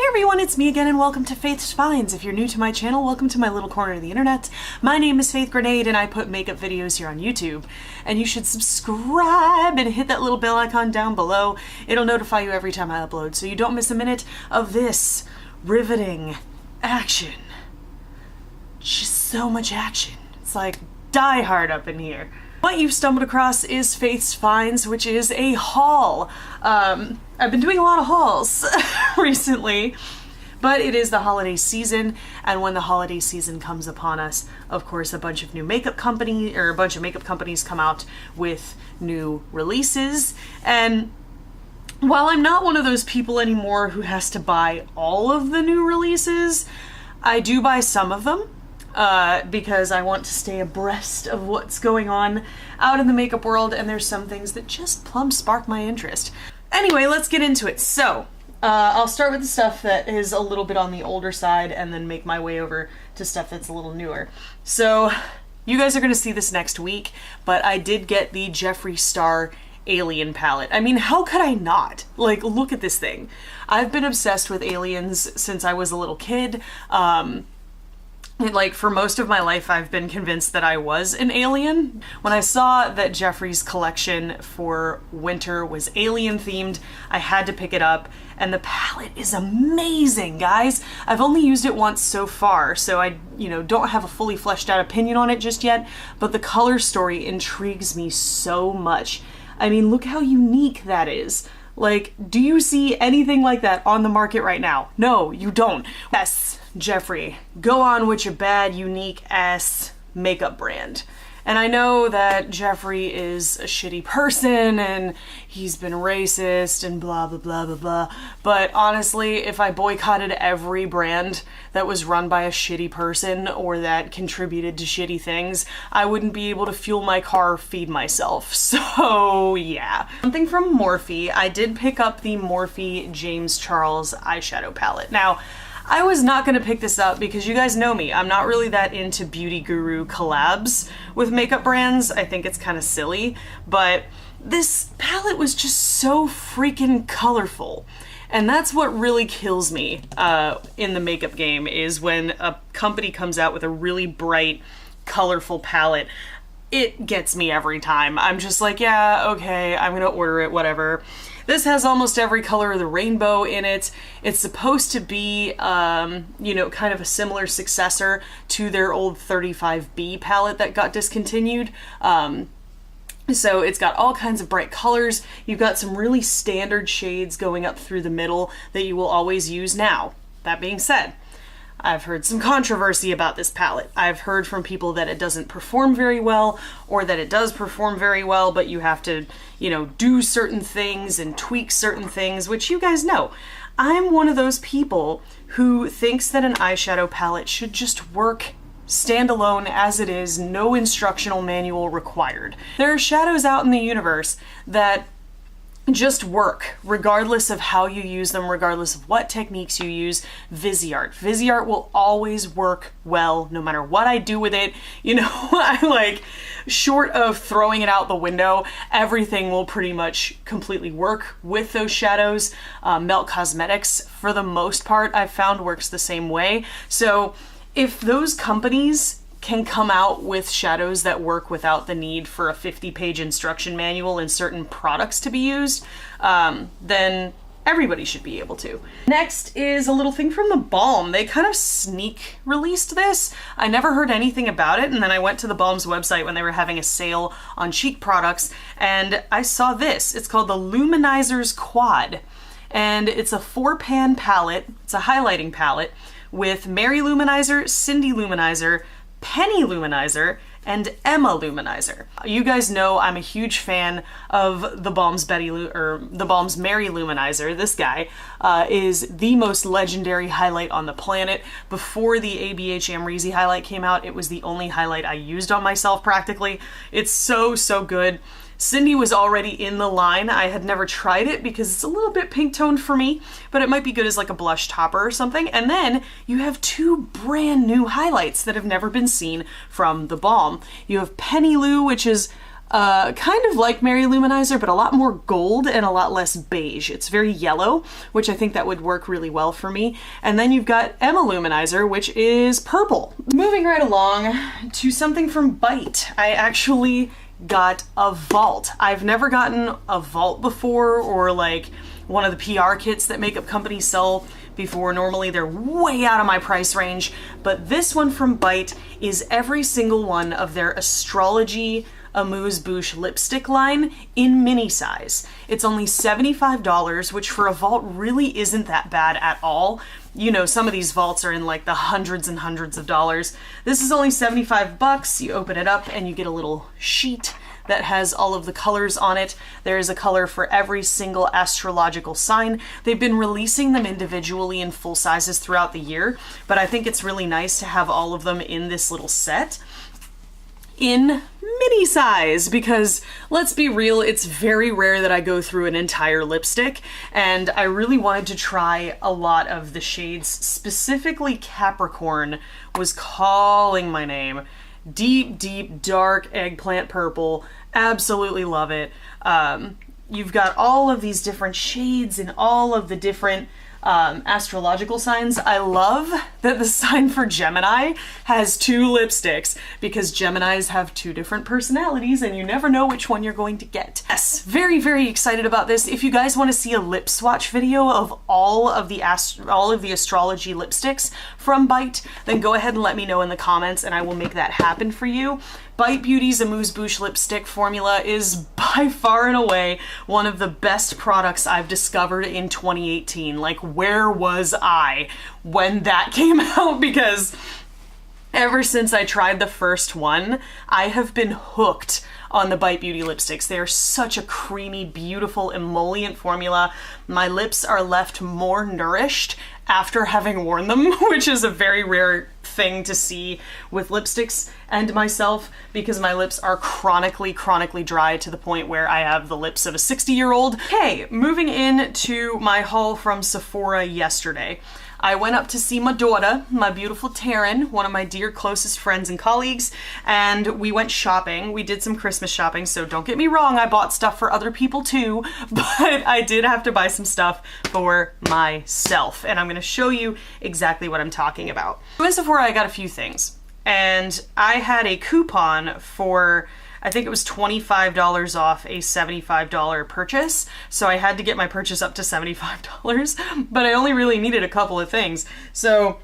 everyone, it's me again and welcome to Faith's Finds. If you're new to my channel, welcome to my little corner of the internet. My name is Faith Grenade and I put makeup videos here on YouTube. And you should subscribe and hit that little bell icon down below. It'll notify you every time I upload so you don't miss a minute of this riveting action. Just so much action. It's like Die Hard up in here. What you've stumbled across is Faith's Finds, which is a haul. I've been doing a lot of hauls recently, but it is the holiday season, and when the holiday season comes upon us, of course, a bunch of makeup companies come out with new releases. And while I'm not one of those people anymore who has to buy all of the new releases, I do buy some of them. Because I want to stay abreast of what's going on out in the makeup world, and there's some things that just plumb spark my interest. Anyway, let's get into it. So, I'll start with the stuff that is a little bit on the older side and then make my way over to stuff that's a little newer. So, you guys are going to see this next week, but I did get the Jeffree Star Alien palette. I mean, how could I not? Like, look at this thing. I've been obsessed with aliens since I was a little kid. Like, for most of my life, I've been convinced that I was an alien. When I saw that Jeffree's collection for winter was alien themed, I had to pick it up, and the palette is amazing, guys. I've only used it once so far, so I, don't have a fully fleshed out opinion on it just yet, but the color story intrigues me so much. I mean, look how unique that is. Like, do you see anything like that on the market right now? No, you don't. Yes, Jeffree, go on with your bad, unique ass makeup brand. And I know that Jeffree is a shitty person and he's been racist and blah, blah, blah, blah, blah. But honestly, if I boycotted every brand that was run by a shitty person or that contributed to shitty things, I wouldn't be able to fuel my car or feed myself. So yeah. Something from Morphe. I did pick up the Morphe James Charles eyeshadow palette. Now, I was not going to pick this up because you guys know me. I'm not really that into beauty guru collabs with makeup brands. I think it's kind of silly, but this palette was just so freaking colorful. And that's what really kills me in the makeup game, is when a company comes out with a really bright, colorful palette. It gets me every time. I'm just like, yeah, okay, I'm gonna order it, whatever. This has almost every color of the rainbow in it. It's supposed to be, kind of a similar successor to their old 35B palette that got discontinued. So it's got all kinds of bright colors. You've got some really standard shades going up through the middle that you will always use now. That being said, I've heard some controversy about this palette. I've heard from people that it doesn't perform very well, or that it does perform very well, but you have to, do certain things and tweak certain things, which you guys know. I'm one of those people who thinks that an eyeshadow palette should just work standalone as it is, no instructional manual required. There are shadows out in the universe that just work, regardless of how you use them, regardless of what techniques you use. Viseart. Viseart will always work well, no matter what I do with it. Short of throwing it out the window, everything will pretty much completely work with those shadows. Melt Cosmetics, for the most part, I've found works the same way. So if those companies can come out with shadows that work without the need for a 50-page instruction manual and certain products to be used, then everybody should be able to. Next is a little thing from The Balm. They kind of sneak released this. I never heard anything about it, and then I went to The Balm's website when they were having a sale on cheek products, and I saw this. It's called the Luminizers Quad, and it's a 4-pan palette. It's a highlighting palette with Mary Luminizer, Cindy Luminizer, Penny Luminizer, and Emma Luminizer. You guys know I'm a huge fan of The Balm's The Balm's Mary Luminizer. This guy is the most legendary highlight on the planet. Before the ABH Amrezy highlight came out, it was the only highlight I used on myself practically. It's so, so good. Cindy was already in the line. I had never tried it because it's a little bit pink toned for me, but it might be good as like a blush topper or something. And then you have two brand new highlights that have never been seen from The Balm. You have Penny Lou, which is kind of like Mary Luminizer, but a lot more gold and a lot less beige. It's very yellow, which I think that would work really well for me. And then you've got Emma Luminizer, which is purple. Moving right along to something from Bite. I actually got a vault. I've never gotten a vault before, or like one of the PR kits that makeup companies sell before. Normally they're way out of my price range, but this one from Bite is every single one of their Astrology Amuse Bouche lipstick line in mini size. It's only $75, which for a vault really isn't that bad at all. You know, some of these vaults are in like the hundreds and hundreds of dollars. This is only 75 bucks. You open it up and you get a little sheet that has all of the colors on it. There is a color for every single astrological sign. They've been releasing them individually in full sizes throughout the year, but I think it's really nice to have all of them in this little set in mini size, because let's be real, it's very rare that I go through an entire lipstick, and I really wanted to try a lot of the shades. Specifically Capricorn was calling my name. Deep, deep, dark eggplant purple. Absolutely love it. You've got all of these different shades and all of the different astrological signs. I love that the sign for Gemini has two lipsticks, because Geminis have two different personalities and you never know which one you're going to get. Yes, very, very excited about this. If you guys want to see a lip swatch video of all of the astrology lipsticks from Bite, then go ahead and let me know in the comments and I will make that happen for you. Bite Beauty's Amuse Bouche lipstick formula is by far and away one of the best products I've discovered in 2018. Like, where was I when that came out? Because ever since I tried the first one, I have been hooked on the Bite Beauty lipsticks. They are such a creamy, beautiful, emollient formula. My lips are left more nourished after having worn them, which is a very rare thing to see with lipsticks and myself, because my lips are chronically dry to the point where I have the lips of a 60-year-old. Okay, moving into my haul from Sephora yesterday. I went up to see my daughter, my beautiful Taryn, one of my dear closest friends and colleagues, and we went shopping. We did some Christmas shopping, so don't get me wrong, I bought stuff for other people too, but I did have to buy some stuff for myself, and I'm going to show you exactly what I'm talking about. In Sephora, I got a few things, and I had a coupon for, I think it was $25 off a $75 purchase, so I had to get my purchase up to $75, but I only really needed a couple of things. So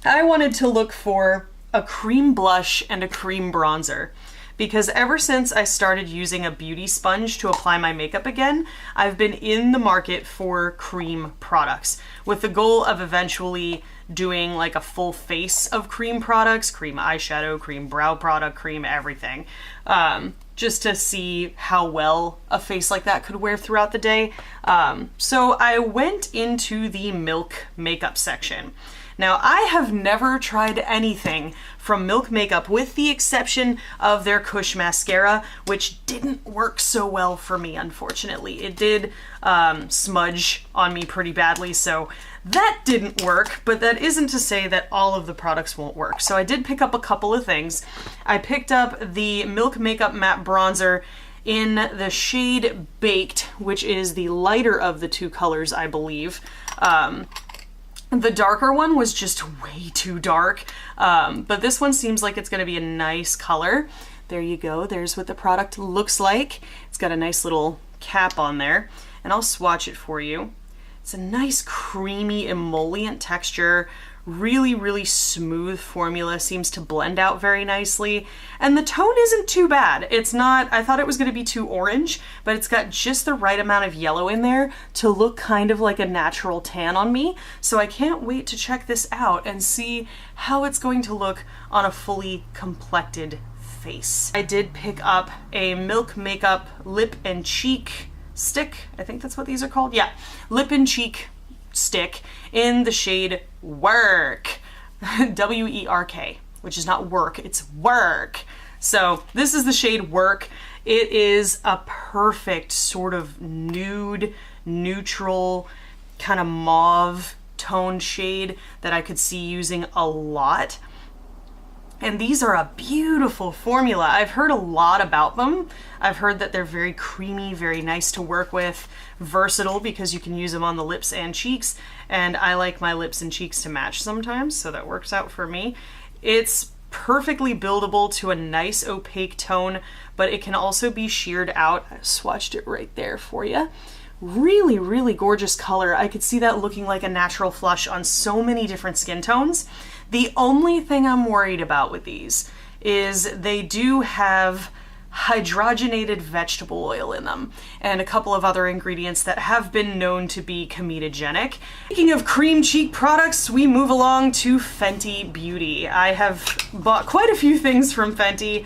I wanted to look for a cream blush and a cream bronzer, because ever since I started using a beauty sponge to apply my makeup again, I've been in the market for cream products, with the goal of eventually doing like a full face of cream products, cream eyeshadow, cream brow product, cream everything, just to see how well a face like that could wear throughout the day. So I went into the Milk makeup section. Now, I have never tried anything from Milk Makeup, with the exception of their Kush mascara, which didn't work so well for me, unfortunately. It did smudge on me pretty badly, so that didn't work, but that isn't to say that all of the products won't work. So I did pick up a couple of things. I picked up the Milk Makeup Matte Bronzer in the shade Baked, which is the lighter of the two colors, I believe. The darker one was just way too dark, but this one seems like it's going to be a nice color. There you go. There's what the product looks like. It's got a nice little cap on there, and I'll swatch it for you. It's a nice creamy emollient texture, really smooth formula, seems to blend out very nicely, and the tone isn't too bad. It's not, I thought it was going to be too orange, but it's got just the right amount of yellow in there to look kind of like a natural tan on me, so I can't wait to check this out and see how it's going to look on a fully complected face. I did pick up a Milk Makeup Lip and Cheek stick. I think that's what these are called. Yeah, lip and cheek stick in the shade Work. W-E-R-K, which is not work, it's work. So this is the shade Work. It is a perfect sort of nude, neutral, kind of mauve toned shade that I could see using a lot. And these are a beautiful formula. I've heard a lot about them. I've heard that they're very creamy, very nice to work with, versatile because you can use them on the lips and cheeks. And I like my lips and cheeks to match sometimes, so that works out for me. It's perfectly buildable to a nice opaque tone, but it can also be sheared out. I swatched it right there for you. Really, really gorgeous color. I could see that looking like a natural flush on so many different skin tones. The only thing I'm worried about with these is they do have hydrogenated vegetable oil in them and a couple of other ingredients that have been known to be comedogenic. Speaking of cream cheek products, we move along to Fenty Beauty. I have bought quite a few things from Fenty.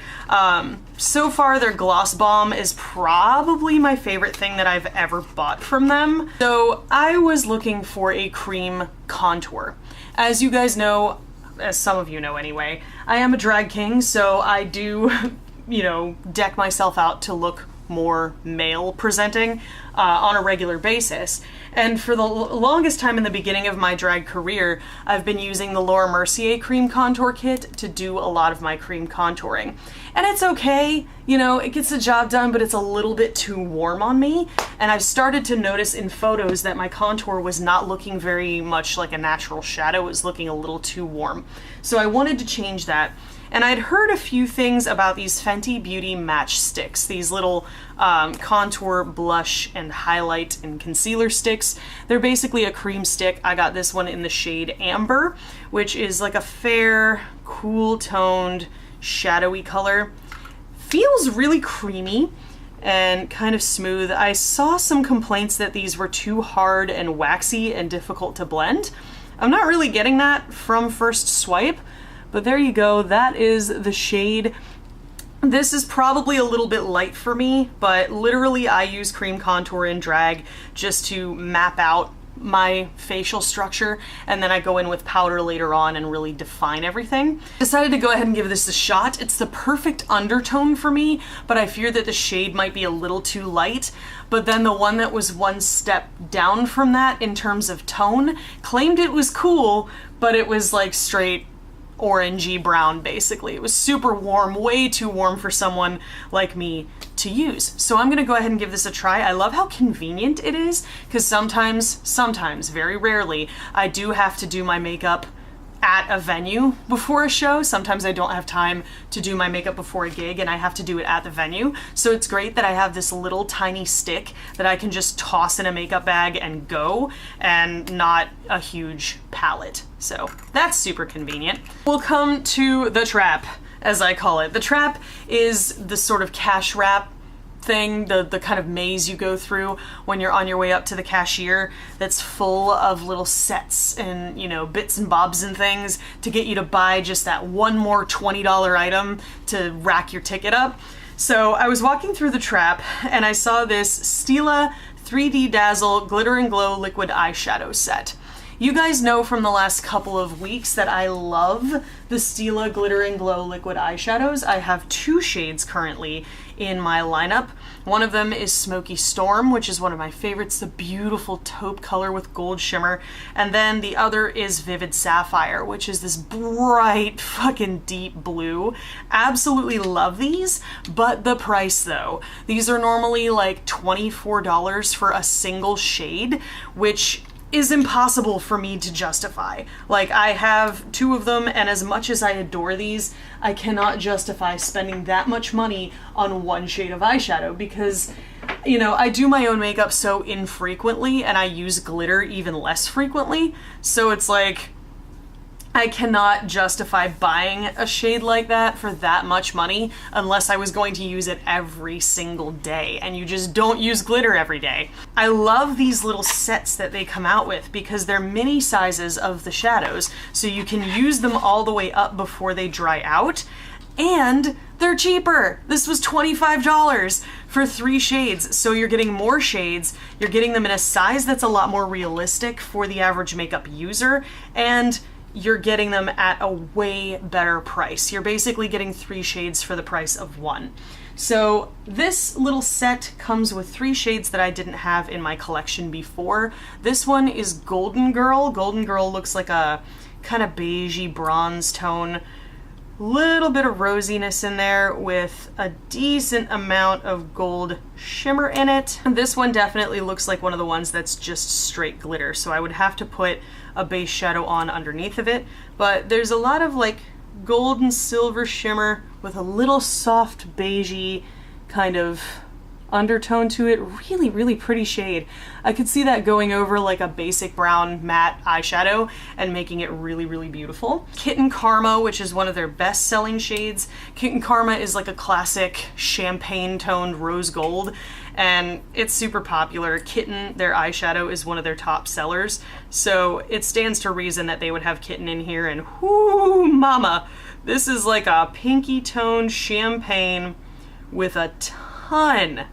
So far their Gloss Bomb is probably my favorite thing that I've ever bought from them. So I was looking for a cream contour. As you guys know, as some of you know anyway, I am a drag king, so I do you know, deck myself out to look more male presenting on a regular basis. And for the longest time in the beginning of my drag career, I've been using the Laura Mercier cream contour kit to do a lot of my cream contouring. And it's okay, you know, it gets the job done, but it's a little bit too warm on me. And I've started to notice in photos that my contour was not looking very much like a natural shadow. It was looking a little too warm. So I wanted to change that. And I'd heard a few things about these Fenty Beauty match sticks, these little contour, blush, and highlight and concealer sticks. They're basically a cream stick. I got this one in the shade Amber, which is like a fair, cool-toned, shadowy color. Feels really creamy and kind of smooth. I saw some complaints that these were too hard and waxy and difficult to blend. I'm not really getting that from first swipe, but there you go, that is the shade. This is probably a little bit light for me, but literally I use cream contour in drag just to map out my facial structure, and then I go in with powder later on and really define everything. Decided to go ahead and give this a shot. It's the perfect undertone for me, but I fear that the shade might be a little too light. But then the one that was one step down from that in terms of tone claimed it was cool, but it was like straight orangey brown basically. It was super warm, way too warm for someone like me to use. So I'm gonna go ahead and give this a try. I love how convenient it is, because sometimes, very rarely, I do have to do my makeup at a venue before a show. Sometimes I don't have time to do my makeup before a gig and I have to do it at the venue. So it's great that I have this little tiny stick that I can just toss in a makeup bag and go, and not a huge palette. So that's super convenient. We'll come to the trap, as I call it. The trap is the sort of cash wrap thing, the kind of maze you go through when you're on your way up to the cashier, that's full of little sets and, you know, bits and bobs and things to get you to buy just that one more $20 item to rack your ticket up. So I was walking through the trap and I saw this Stila 3D Dazzle Glitter and Glow Liquid Eyeshadow set. You guys know from the last couple of weeks that I love the Stila Glitter and Glow liquid eyeshadows. I have two shades currently in my lineup. One of them is Smoky Storm, which is one of my favorites, the beautiful taupe color with gold shimmer. And then the other is Vivid Sapphire, which is this bright fucking deep blue. Absolutely love these, but the price though. These are normally like $24 for a single shade, which is impossible for me to justify. Like, I have two of them, and as much as I adore these, I cannot justify spending that much money on one shade of eyeshadow because, you know, I do my own makeup so infrequently and I use glitter even less frequently. So it's like, I cannot justify buying a shade like that for that much money unless I was going to use it every single day, and you just don't use glitter every day. I love these little sets that they come out with because they're mini sizes of the shadows, so you can use them all the way up before they dry out, and they're cheaper. This was $25 for 3 shades, so you're getting more shades, you're getting them in a size that's a lot more realistic for the average makeup user, and you're getting them at a way better price. You're basically getting 3 shades for the price of 1. So this little set comes with 3 shades that I didn't have in my collection before. This one is Golden Girl. Golden Girl looks like a kind of beigey bronze tone. Little bit of rosiness in there with a decent amount of gold shimmer in it. And this one definitely looks like one of the ones that's just straight glitter, so I would have to put a base shadow on underneath of it. But there's a lot of like gold and silver shimmer with a little soft beigey kind of undertone to it. Really, really pretty shade. I could see that going over like a basic brown matte eyeshadow and making it really, really beautiful. Kitten Karma, which is one of their best selling shades. Kitten Karma is like a classic champagne toned rose gold, and it's super popular. Kitten, their eyeshadow, is one of their top sellers, so it stands to reason that they would have Kitten in here. And whoo mama, this is like a pinky toned champagne with a ton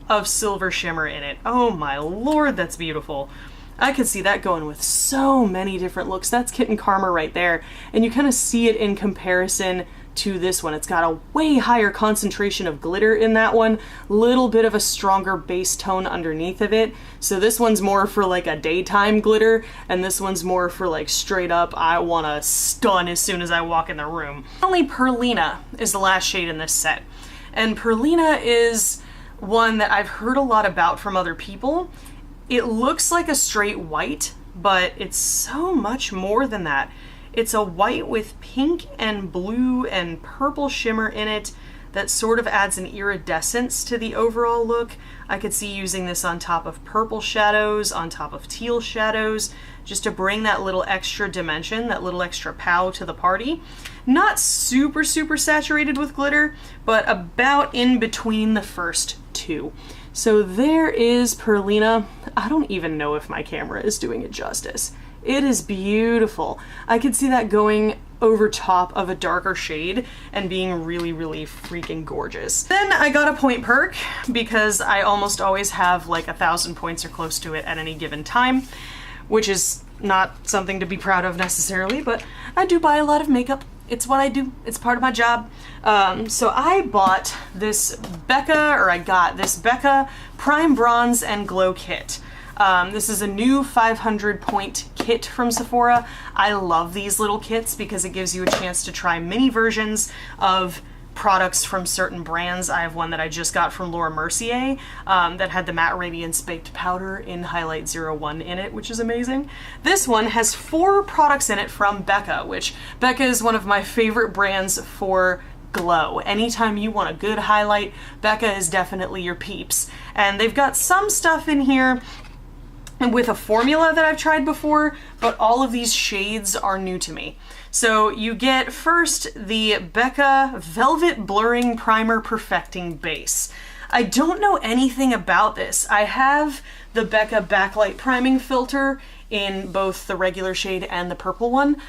of silver shimmer in it. Oh my lord, that's beautiful. I could see that going with so many different looks. That's Kitten Karma right there, and you kind of see it in comparison to this one. It's got a way higher concentration of glitter in that one, little bit of a stronger base tone underneath of it. So this one's more for like a daytime glitter, and this one's more for like straight up, I wanna stun as soon as I walk in the room. Only Perlina is the last shade in this set, and Perlina is one that I've heard a lot about from other people. It looks like a straight white, but it's so much more than that. It's a white with pink and blue and purple shimmer in it that sort of adds an iridescence to the overall look. I could see using this on top of purple shadows, on top of teal shadows, just to bring that little extra dimension, that little extra pow to the party. Not super, super saturated with glitter, but about in between the first two. So there is Perlina. I don't even know if my camera is doing it justice. It is beautiful. I could see that going over top of a darker shade and being really, really freaking gorgeous. Then I got a point perk because I almost always have like 1,000 points or close to it at any given time, which is not something to be proud of necessarily, but I do buy a lot of makeup. It's what I do. It's part of my job. So I bought this I got this Becca Prime Bronze and Glow Kit. This is a new 500 point kit from Sephora. I love these little kits because it gives you a chance to try mini versions of products from certain brands. I have one that I just got from Laura Mercier that had the Matte Radiance Baked Powder in Highlight 01 in it, which is amazing. This one has 4 products in it from Becca, which Becca is one of my favorite brands for glow. Anytime you want a good highlight, Becca is definitely your peeps. And they've got some stuff in here and with a formula that I've tried before, but all of these shades are new to me. So you get first the Becca Velvet Blurring Primer Perfecting Base. I don't know anything about this. I have the Becca Backlight Priming Filter in both the regular shade and the purple one.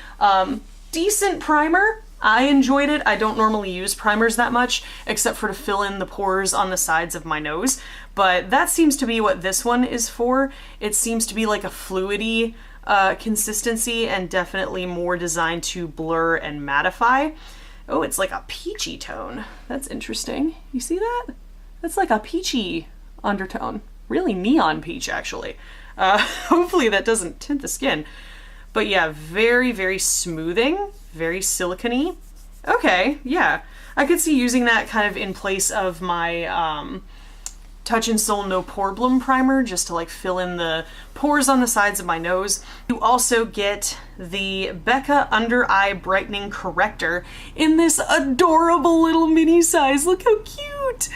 Decent primer. I enjoyed it. I don't normally use primers that much, except for to fill in the pores on the sides of my nose, but that seems to be what this one is for. It seems to be like a fluidy consistency and definitely more designed to blur and mattify. Oh, it's like a peachy tone. That's interesting. You see that? That's like a peachy undertone. Really neon peach, actually. Hopefully that doesn't tint the skin. But yeah, very, very smoothing, very silicone-y. Okay, yeah. I could see using that kind of in place of my Touch in Sol No Pore Bloom primer, just to like fill in the pores on the sides of my nose. You also get the Becca Under Eye Brightening Corrector in this adorable little mini size. Look how cute!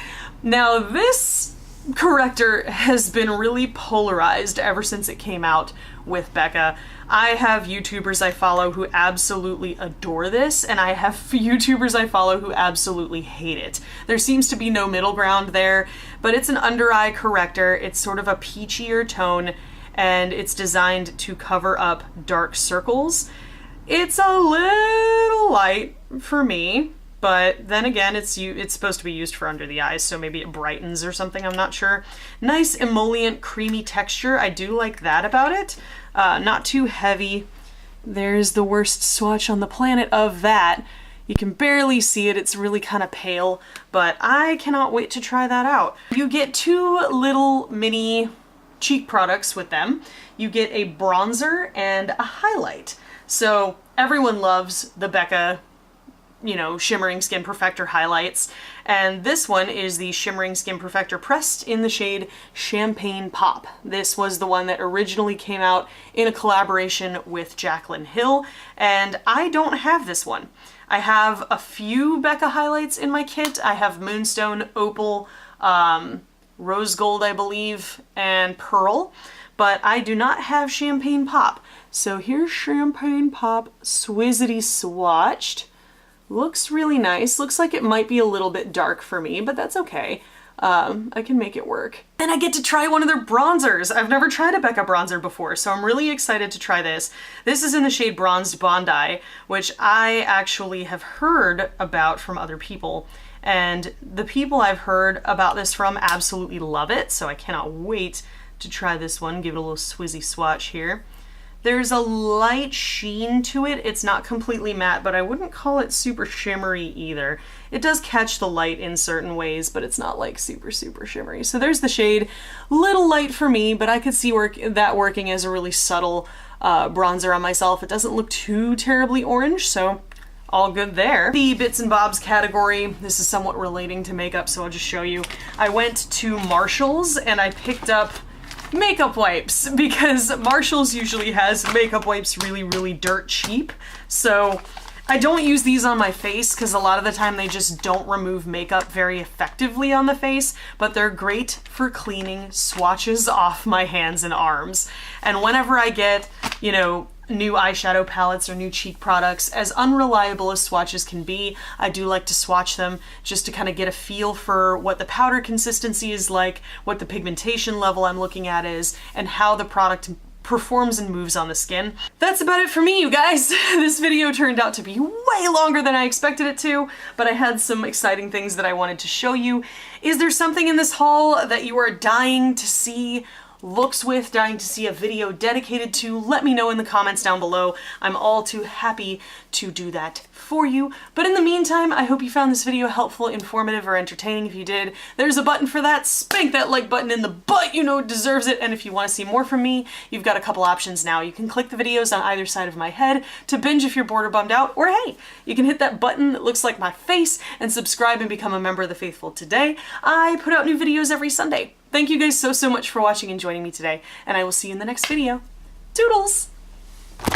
Now this corrector has been really polarized ever since it came out with Becca. I have YouTubers I follow who absolutely adore this, and I have YouTubers I follow who absolutely hate it. There seems to be no middle ground there, but it's an under eye corrector. It's sort of a peachier tone, and it's designed to cover up dark circles. It's a little light for me, but then again, it's supposed to be used for under the eyes, so maybe it brightens or something, I'm not sure. Nice emollient creamy texture. I do like that about it. Not too heavy. There's the worst swatch on the planet of that. You can barely see it, it's really kind of pale, but I cannot wait to try that out. You get 2 little mini cheek products with them. You get a bronzer and a highlight. So everyone loves the Becca you know, Shimmering Skin Perfector highlights. And this one is the Shimmering Skin Perfector pressed in the shade Champagne Pop. This was the one that originally came out in a collaboration with Jaclyn Hill, and I don't have this one. I have a few Becca highlights in my kit. I have Moonstone, Opal, Rose Gold, I believe, and Pearl, but I do not have Champagne Pop. So here's Champagne Pop Swizzity Swatched. Looks really nice. Looks like it might be a little bit dark for me, but that's okay. I can make it work. And I get to try one of their bronzers. I've never tried a Becca bronzer before, so I'm really excited to try this. This is in the shade Bronzed Bondi, which I actually have heard about from other people. And the people I've heard about this from absolutely love it, so I cannot wait to try this one. Give it a little swizzy swatch here. There's a light sheen to it. It's not completely matte, but I wouldn't call it super shimmery either. It does catch the light in certain ways, but it's not like super, super shimmery. So there's the shade. Little light for me, but I could see that working as a really subtle bronzer on myself. It doesn't look too terribly orange, so all good there. The bits and bobs category, this is somewhat relating to makeup, so I'll just show you. I went to Marshall's and I picked up makeup wipes, because Marshalls usually has makeup wipes really, really dirt cheap. So I don't use these on my face because a lot of the time they just don't remove makeup very effectively on the face, but they're great for cleaning swatches off my hands and arms. And whenever I get, you know, new eyeshadow palettes or new cheek products, as unreliable as swatches can be, I do like to swatch them just to kind of get a feel for what the powder consistency is like, what the pigmentation level I'm looking at is, and how the product performs and moves on the skin. That's about it for me, you guys. This video turned out to be way longer than I expected it to, but I had some exciting things that I wanted to show you. Is there something in this haul that you are dying to see looks with, dying to see a video dedicated to? Let me know in the comments down below. I'm all too happy to do that for you. But in the meantime, I hope you found this video helpful, informative, or entertaining. If you did, there's a button for that. Spank that like button in the butt, you know it deserves it. And if you want to see more from me, you've got a couple options now. You can click the videos on either side of my head to binge if you're bored or bummed out, or hey, you can hit that button that looks like my face and subscribe and become a member of the faithful today. I put out new videos every Sunday. Thank you guys so much for watching and joining me today, and I will see you in the next video. Toodles!